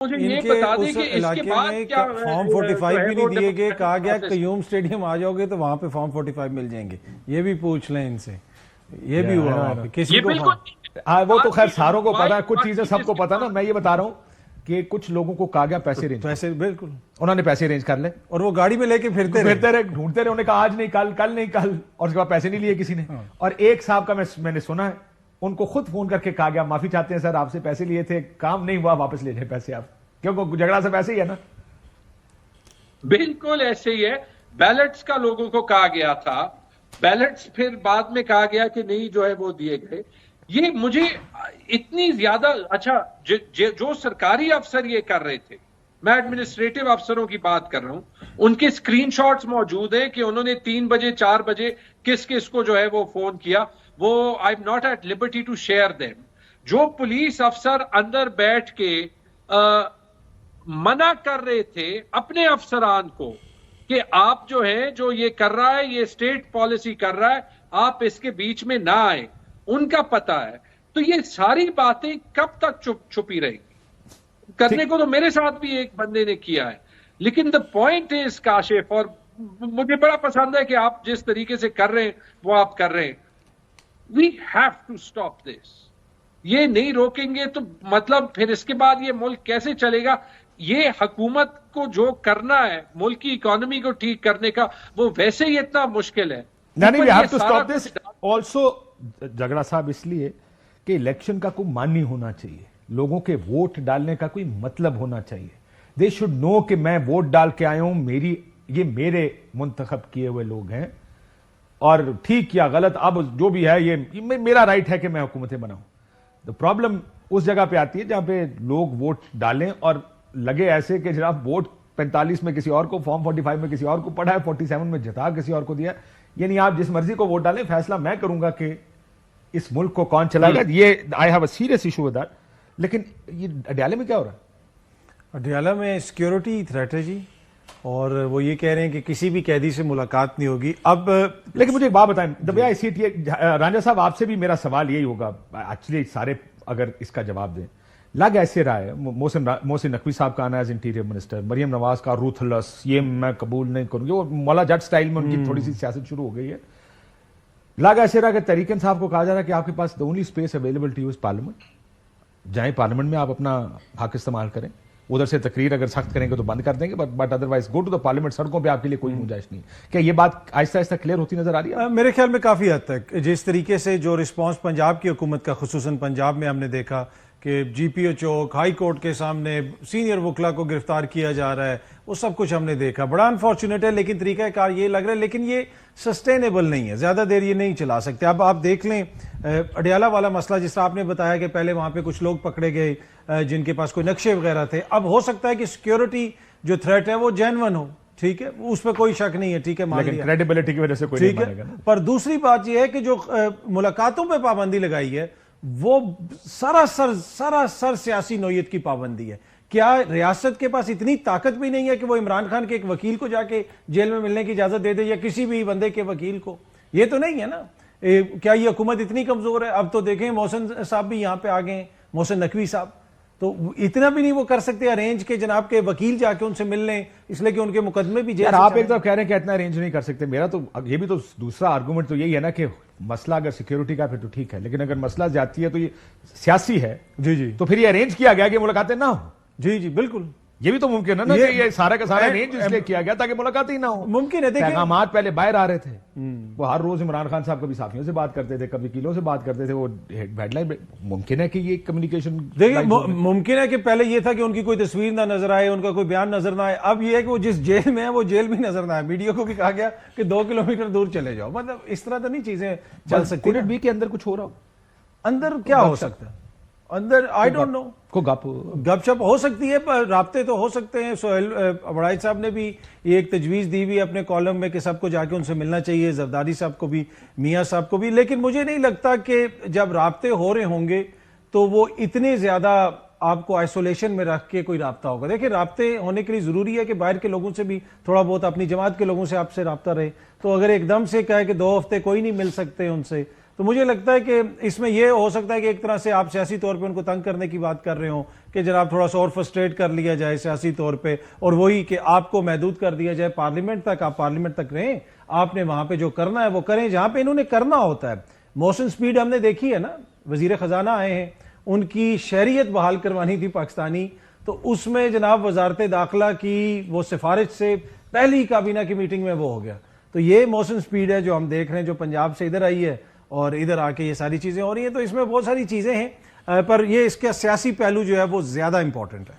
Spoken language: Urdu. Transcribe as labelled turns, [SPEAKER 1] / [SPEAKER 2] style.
[SPEAKER 1] مجھے یہ
[SPEAKER 2] ان کے
[SPEAKER 1] بتا دیں
[SPEAKER 2] اس
[SPEAKER 1] کہ اس کے
[SPEAKER 2] علاقے
[SPEAKER 1] بعد
[SPEAKER 2] میں
[SPEAKER 1] کیا
[SPEAKER 2] فارم 45 بھی نہیں دیے گئے. کہا گیا قیوم اسٹیڈیم آ جاؤ گے تو وہاں پہ فارم 45 مل جائیں گے. یہ بھی پوچھ لیں ان سے, یہ بھی ہوا وہاں پہ کسی
[SPEAKER 1] یہ
[SPEAKER 2] کو
[SPEAKER 1] بالکل
[SPEAKER 3] وہ تو خیر ساروں کو پتا ہے, کچھ چیزیں سب کو پتا نا. میں یہ بتا رہا ہوں کہ کچھ لوگوں کو کہا گیا پیسے ارینج,
[SPEAKER 2] پیسے بالکل
[SPEAKER 3] انہوں نے پیسے ارینج کر لے
[SPEAKER 2] اور وہ گاڑی میں لے کے پھرتے
[SPEAKER 3] رہے, ڈھونڈتے رہے. انہوں نے کہا آج نہیں کل, کل نہیں کل, اور اس کے بعد پیسے نہیں لیے کسی نے. اور ایک صاحب کا میں نے سنا ہے, ان کو خود فون کر کے کہا گیا معافی چاہتے ہیں سر, آپ سے پیسے لیے تھے, کام نہیں ہوا, واپس لے جائیں پیسے آپ, کیونکہ جھگڑا سے پیسے ہی ہے نا.
[SPEAKER 1] بالکل ایسے ہی ہے. بیلٹس کا لوگوں کو کہا گیا تھا, بیلٹس پھر بعد میں کہا گیا کہ نہیں جو ہے وہ دیے گئے. یہ مجھے اتنی زیادہ اچھا جو سرکاری افسر یہ کر رہے تھے, میں ایڈمنسٹریٹو افسروں کی بات کر رہا ہوں, ان کے سکرین شاٹس موجود ہیں کہ انہوں نے 3 بجے 4 بجے کس کس کو جو ہے وہ فون کیا. وہ I am not at liberty to share them. جو پولیس افسر اندر بیٹھ کے منع کر رہے تھے اپنے افسران کو کہ آپ جو ہیں جو یہ کر رہا ہے, یہ اسٹیٹ پالیسی کر رہا ہے, آپ اس کے بیچ میں نہ آئے, ان کا پتہ ہے. تو یہ ساری باتیں کب تک چھپی رہی کرنے کو تو میرے ساتھ بھی ایک بندے نے کیا ہے. لیکن دا پوائنٹ از کاشف, اور مجھے بڑا پسند ہے کہ آپ جس طریقے سے کر رہے ہیں وہ آپ کر رہے ہیں. We have to stop this. یہ نہیں روکیں گے تو مطلب پھر اس کے بعد یہ ملک کیسے چلے گا. یہ حکومت کو جو کرنا ہے ملک کی اکانومی کو ٹھیک کرنے کا, وہ ویسے ہی اتنا مشکل ہے.
[SPEAKER 3] نہیں, we have to stop this also. جھگڑا صاحب اس لیے کہ الیکشن کا کوئی مان نہیں ہونا چاہیے, لوگوں کے ووٹ ڈالنے کا کوئی مطلب ہونا چاہیے. دے شوڈ نو کہ میں ووٹ ڈال کے آیا ہوں, یہ میرے منتخب کیے ہوئے لوگ ہیں, اور ٹھیک یا غلط اب جو بھی ہے یہ میرا رائٹ ہے کہ میں حکومتیں بناؤں. تو پرابلم اس جگہ پہ آتی ہے جہاں پہ لوگ ووٹ ڈالیں اور لگے ایسے کہ جناب ووٹ 45 میں کسی اور کو, فارم 45 میں کسی اور کو پڑا ہے, 47 میں جتا کسی اور کو دیا. یعنی آپ جس مرضی کو ووٹ ڈالیں, فیصلہ میں کروں گا کہ اس ملک کو کون چلائے گا. یہ I have a serious issue with that. لیکن یہ اڈیالہ میں کیا ہو رہا ہے؟
[SPEAKER 2] اڈیالہ میں سیکیورٹی تھریٹ ہے جی, اور وہ یہ کہہ رہے ہیں کہ کسی بھی قیدی سے ملاقات نہیں ہوگی. اب
[SPEAKER 3] لیکن مجھے ایک بات بتائیں, the way I see it, Ranjha صاحب آپ سے بھی میرا سوال یہی ہوگا, ایکچولی سارے اگر اس کا جواب دیں. لگ ایسے رہا ہے, محسن نقوی صاحب کا آنا as interior minister, Maryam Nawaz کا روتھلس, یہ میں قبول نہیں کروں گی, وہ مولا جٹ سٹائل میں ان کی تھوڑی سی سیاست شروع ہو گئی ہے. لگ ایسے رہا کہ تحریک انصاف کو کہا جا رہا ہے کہ آپ کے پاس the only space available to you is parliament. جائیں پارلیمنٹ میں آپ اپنا حق استعمال کریں, ادھر سے تقریر اگر سخت کریں گے تو بند کر دیں گے, but otherwise go to the parliament. سڑکوں پہ آپ کے لیے کوئی گنجائش نہیں. کیا یہ بات آہستہ آہستہ کلیئر ہوتی نظر آ رہی ہے؟
[SPEAKER 2] میرے خیال میں کافی حد تک. جس طریقے سے جو رسپانس پنجاب کی حکومت کا, خصوصاً پنجاب میں ہم نے دیکھا کہ جی پی او چوک, ہائی کورٹ کے سامنے سینئر وکلا کو گرفتار کیا جا رہا ہے, وہ سب کچھ ہم نے دیکھا. بڑا انفارچونیٹ ہے, لیکن طریقہ کار یہ لگ رہا ہے, لیکن یہ سسٹینیبل نہیں ہے, زیادہ دیر یہ نہیں چلا سکتے. اب آپ دیکھ لیں اڈیالہ والا مسئلہ, جس طرح آپ نے بتایا کہ پہلے وہاں پہ کچھ لوگ پکڑے گئے جن کے پاس کوئی نقشے وغیرہ تھے. اب ہو سکتا ہے کہ سیکیورٹی جو تھریٹ ہے وہ جینون ہو, ٹھیک ہے, اس پہ کوئی شک نہیں ہے, ٹھیک ہے, مان لیا,
[SPEAKER 3] کریڈیبلٹی کی وجہ سے کوئی نہیں مانے گا.
[SPEAKER 2] پر دوسری بات یہ ہے کہ جو ملاقاتوں پہ پابندی لگائی ہے وہ سراسر سیاسی نوعیت کی پابندی ہے. کیا ریاست کے پاس اتنی طاقت بھی نہیں ہے کہ وہ عمران خان کے ایک وکیل کو جا کے جیل میں ملنے کی اجازت دے دے, یا کسی بھی بندے کے وکیل کو؟ یہ تو نہیں ہے نا. کیا یہ حکومت اتنی کمزور ہے؟ اب تو دیکھیں محسن صاحب بھی یہاں پہ آ گئے, محسن نقوی صاحب, تو اتنا بھی نہیں وہ کر سکتے ارینج کے جناب کے وکیل جا کے ان سے مل لیں, اس لیے کہ ان کے مقدمے بھی جیل.
[SPEAKER 3] آپ ایک طرف کہہ رہے ہیں کہ اتنا ارینج نہیں کر سکتے. میرا تو یہ بھی تو دوسرا آرگومنٹ تو یہی ہے نا کہ مسئلہ اگر سیکیورٹی کا پھر تو ٹھیک ہے, لیکن اگر مسئلہ زیادتی ہے تو یہ سیاسی ہے.
[SPEAKER 2] جی جی,
[SPEAKER 3] تو پھر یہ ارینج کیا گیا کہ ملاقاتیں نہ ہوں.
[SPEAKER 2] جی جی بالکل,
[SPEAKER 3] یہ بھی تو ممکن ہے نا کہ یہ سارا کا سارا ارینج اس لیے کیا گیا تاکہ ملاقات ہی نہ ہو.
[SPEAKER 2] ممکن ہے. دیکھیں
[SPEAKER 3] پیغامات پہلے باہر آ رہے تھے, وہ ہر روز عمران خان صاحب کبھی صحافیوں سے بات کرتے تھے, کبھی وکیلوں سے بات کرتے تھے, وہ ہیڈ لائن. ممکن ہے کہ یہ کمیونیکیشن,
[SPEAKER 2] دیکھیں ممکن ہے کہ پہلے یہ تھا کہ ان کی کوئی تصویر نہ نظر آئے, ان کا کوئی بیان نظر نہ آئے. اب یہ ہے کہ وہ جس جیل میں ہے وہ جیل بھی نظر نہ آئے. میڈیا کو بھی کہا گیا کہ 2 کلومیٹر دور چلے جاؤ. مطلب اس طرح تو نہیں چیزیں چل سکتی.
[SPEAKER 3] کوڈ بھی کے اندر کچھ ہو رہا ہو,
[SPEAKER 2] اندر کیا ہو سکتا ہے اندر, آئی ڈونٹ نو.
[SPEAKER 3] کو
[SPEAKER 2] گپ شپ ہو سکتی ہے, پر رابطے تو ہو سکتے ہیں. سہیل وڑائی صاحب نے بھی یہ ایک تجویز دی ہوئی اپنے کالم میں کہ سب کو جا کے ان سے ملنا چاہیے, زرداری صاحب کو بھی, میاں صاحب کو بھی. لیکن مجھے نہیں لگتا کہ جب رابطے ہو رہے ہوں گے تو وہ اتنے زیادہ آپ کو آئسولیشن میں رکھ کے کوئی رابطہ ہوگا. دیکھیں رابطے ہونے کے لیے ضروری ہے کہ باہر کے لوگوں سے بھی تھوڑا بہت, اپنی جماعت کے لوگوں سے آپ سے رابطہ رہے. تو اگر ایک دم سے کہے کہ 2 ہفتے کوئی نہیں مل سکتے ان سے, تو مجھے لگتا ہے کہ اس میں یہ ہو سکتا ہے کہ ایک طرح سے آپ سیاسی طور پہ ان کو تنگ کرنے کی بات کر رہے ہوں کہ جناب تھوڑا سا اور فرسٹریٹ کر لیا جائے سیاسی طور پہ، اور وہی کہ آپ کو محدود کر دیا جائے پارلیمنٹ تک، آپ پارلیمنٹ تک رہیں، آپ نے وہاں پہ جو کرنا ہے وہ کریں جہاں پہ انہوں نے کرنا ہوتا ہے۔ محسن سپیڈ ہم نے دیکھی ہے نا، وزیر خزانہ آئے ہیں، ان کی شہریت بحال کروانی تھی پاکستانی، تو اس میں جناب وزارت داخلہ کی وہ سفارش سے پہلی کابینہ کی میٹنگ میں وہ ہو گیا۔ تو یہ محسن سپیڈ ہے جو ہم دیکھ رہے ہیں، جو پنجاب سے ادھر آئی ہے اور ادھر آ کے یہ ساری چیزیں ہو رہی ہیں۔ تو اس میں بہت ساری چیزیں ہیں، پر یہ اس کا سیاسی پہلو جو ہے وہ زیادہ امپورٹنٹ ہے۔